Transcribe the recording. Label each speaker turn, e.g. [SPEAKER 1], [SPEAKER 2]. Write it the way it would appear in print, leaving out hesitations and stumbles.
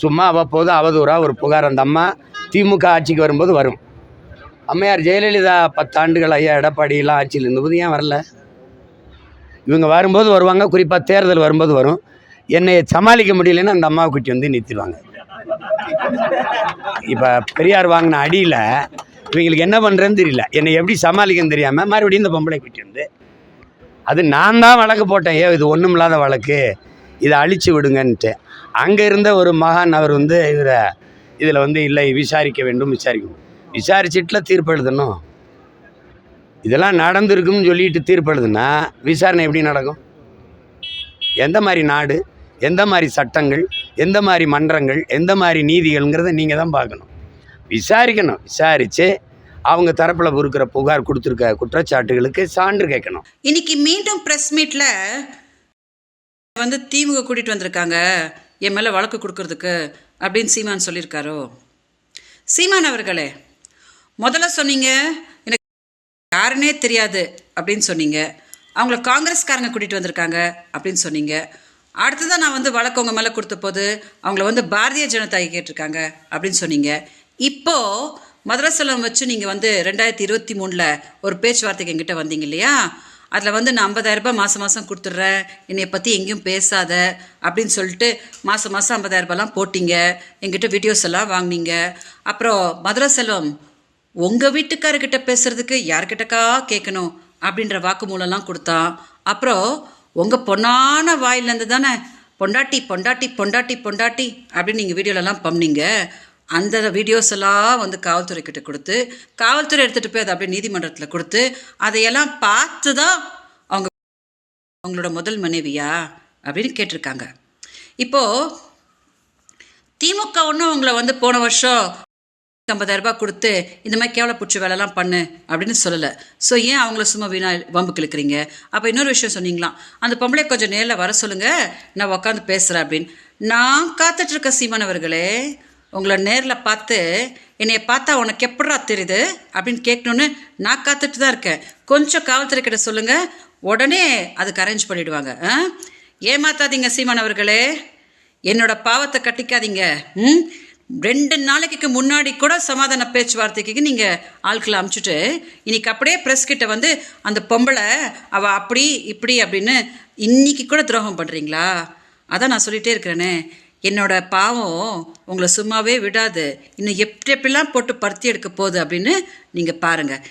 [SPEAKER 1] சும்மா அவ்வப்போது அவதூறாக ஒரு புகார் அந்த அம்மா திமுக ஆட்சிக்கு வரும்போது வரும். அம்மையார் ஜெயலலிதா 10 ஆண்டுகள் ஐயா எடப்பாடியெல்லாம் ஆட்சியில் இருந்தபோது ஏன் வரல? இவங்க வரும்போது வருவாங்க, குறிப்பாக தேர்தல் வரும்போது வரும். என்னை சமாளிக்க முடியலன்னு அந்த அம்மாவை கூட்டி வந்து நிறுத்திடுவாங்க. இப்போ பெரியார் வாங்கின அடியில் இவங்களுக்கு என்ன பண்ணுறேன்னு தெரியல, என்னை எப்படி சமாளிக்கன்னு தெரியாமல் மறுபடியும் இந்த பொம்பளை கூட்டி வந்து, அது நான் தான் வழக்கு போட்டேன், இது ஒன்றும் இல்லாத வழக்கு, இதை அழிச்சு விடுங்கன்ட்டு. அங்கே இருந்த ஒரு மகான் அவர் வந்து இதில் வந்து இல்லை விசாரிக்க வேண்டும், விசாரிச்சுட்டுல தீர்ப்பு எழுதணும். இதெல்லாம் நடந்திருக்குன்னு சொல்லிட்டு தீர்ப்பு எழுதுனா விசாரணை எப்படி நடக்கும்? எந்த மாதிரி நாடு, எந்த மாதிரி சட்டங்கள், எந்த மாதிரி மன்றங்கள், எந்த மாதிரி நீதிகள்ங்கிறத நீங்கள் தான் பார்க்கணும். விசாரிக்கணும். விசாரித்து அவங்க தரப்பில் இருக்கிற புகார் கொடுத்துருக்க குற்றச்சாட்டுகளுக்கு சான்று கேட்கணும்.
[SPEAKER 2] இன்னைக்கு மீண்டும் ப்ரெஸ் மீட்டில் வந்து திமுக கூட்டிகிட்டு வந்திருக்காங்க என் மேலே வழக்கு கொடுக்கறதுக்கு அப்படின்னு சீமான் சொல்லியிருக்காரோ? சீமான் அவர்களே, முதல்ல சொன்னீங்க எனக்கு யாருன்னே தெரியாது அப்படின்னு சொன்னீங்க, அவங்கள காங்கிரஸ்காரங்க கூட்டிகிட்டு வந்திருக்காங்க அப்படின்னு சொன்னீங்க. அடுத்ததான் நான் வந்து வழக்கு உங்கள் மேலே கொடுத்த போது அவங்கள வந்து பாரதிய ஜனதா கேட்டிருக்காங்க அப்படின்னு சொன்னீங்க. இப்போது மதரசலம் வச்சு நீங்கள் வந்து 2023 ஒரு பேச்சுவார்த்தைக்கு எங்கிட்ட வந்தீங்க இல்லையா? அதில் வந்து நான் 50,000 ரூபாய் மாதம் கொடுத்துட்றேன், என்னை பற்றி எங்கேயும் பேசாத அப்படின்னு சொல்லிட்டு மாதம் 50,000 ரூபாய்லாம் போட்டிங்க, எங்கிட்ட வீடியோஸ் எல்லாம் வாங்கினீங்க. அப்புறம் மதுரசெல்வம் உங்கள் வீட்டுக்காரர்கிட்ட பேசுகிறதுக்கு யார்கிட்டக்கா கேட்கணும் அப்படின்ற வாக்குமூலம்லாம் கொடுத்தான். அப்புறம் உங்கள் பொண்ணான வாயிலேருந்து தானே பொண்டாட்டி பொண்டாட்டி பொண்டாட்டி பொண்டாட்டி அப்படின்னு நீங்கள் வீடியோலலாம் பண்ணிங்க. அந்த வீடியோஸ் எல்லாம் வந்து காவல்துறைக்கிட்ட கொடுத்து, காவல்துறை எடுத்துகிட்டு போய் அதை அப்படியே நீதிமன்றத்தில் கொடுத்து, அதையெல்லாம் பார்த்து தான் அவங்களோட முதல் மனைவியா அப்படின்னு கேட்டிருக்காங்க. இப்போது திமுக ஒன்றும் உங்களை வந்து போன வருஷம் 50,000 ரூபாய் கொடுத்து இந்த மாதிரி கேவல பிடிச்ச வேலைலாம் பண்ணு அப்படின்னு சொல்லலை. ஸோ ஏன் அவங்கள சும்மா வீணா வம்புக்கு இழுக்கிறீங்க? அப்போ இன்னொரு விஷயம் சொன்னீங்களாம், அந்த பொம்பளை கொஞ்சம் நேரில் வர சொல்லுங்கள், நான் உட்காந்து பேசுகிறேன் அப்படின்னு. நான் காத்துட்ருக்க சீமானவர்களே, உங்களை நேரில் பார்த்து என்னைய பார்த்தா உனக்கு எப்படா தெரியுது அப்படின்னு கேட்கணுன்னு நான் காத்துட்டு தான் இருக்கேன். கொஞ்சம் காவல்துறை கிட்ட சொல்லுங்கள், உடனே அதுக்கு அரேஞ்ச் பண்ணிவிடுவாங்க. ஏமாத்தாதீங்க சீமானவர்களே, என்னோட பாவத்தை கட்டிக்காதீங்க. 2 நாளைக்கு முன்னாடி கூட சமாதான பேச்சுவார்த்தைக்கு நீங்கள் ஆட்களை அமுச்சுட்டு இன்னைக்கு அப்படியே ப்ரெஸ் கிட்ட வந்து அந்த பொம்பளை அவள் அப்படி இப்படி அப்படின்னு இன்னைக்கு கூட துரோகம் பண்ணுறீங்களா? அதான் நான் சொல்லிகிட்டே இருக்கிறேனே, என்னோட பாவம் உங்களை சும்மாவே விடாது, இன்னும் எப்படிலாம் போட்டு பருத்தி எடுக்க போகுது அப்படின்னு நீங்கள் பாருங்கள்.